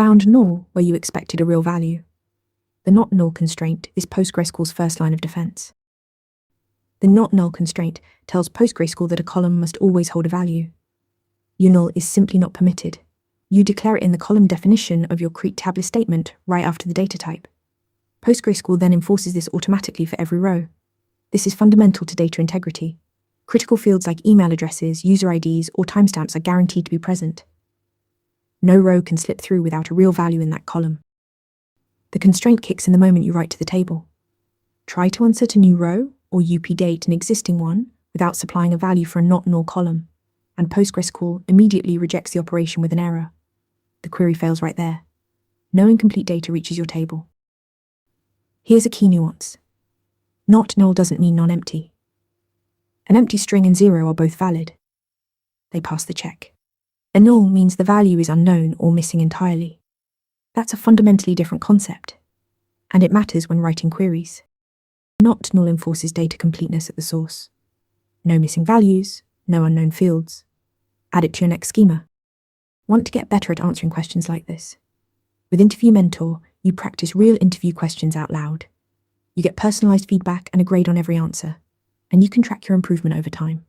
Found null where you expected a real value. The not null constraint is PostgreSQL's first line of defense. The not null constraint tells PostgreSQL that a column must always hold a value. Null is simply not permitted. You declare it in the column definition of your create tabular statement right after the data type. PostgreSQL then enforces this automatically for every row. This is fundamental to data integrity. Critical fields like email addresses, user IDs, or timestamps are guaranteed to be present. No row can slip through without a real value in that column. The constraint kicks in the moment you write to the table. Try to insert a new row or update an existing one without supplying a value for a not null column, and PostgreSQL immediately rejects the operation with an error. The query fails right there. No incomplete data reaches your table. Here's a key nuance. Not null doesn't mean non-empty. An empty string and 0 are both valid. They pass the check. A null means the value is unknown or missing entirely. That's a fundamentally different concept, and it matters when writing queries. Not null enforces data completeness at the source. No missing values, no unknown fields. Add it to your next schema. Want to get better at answering questions like this? With Interview Mentor, you practice real interview questions out loud. You get personalized feedback and a grade on every answer, and you can track your improvement over time.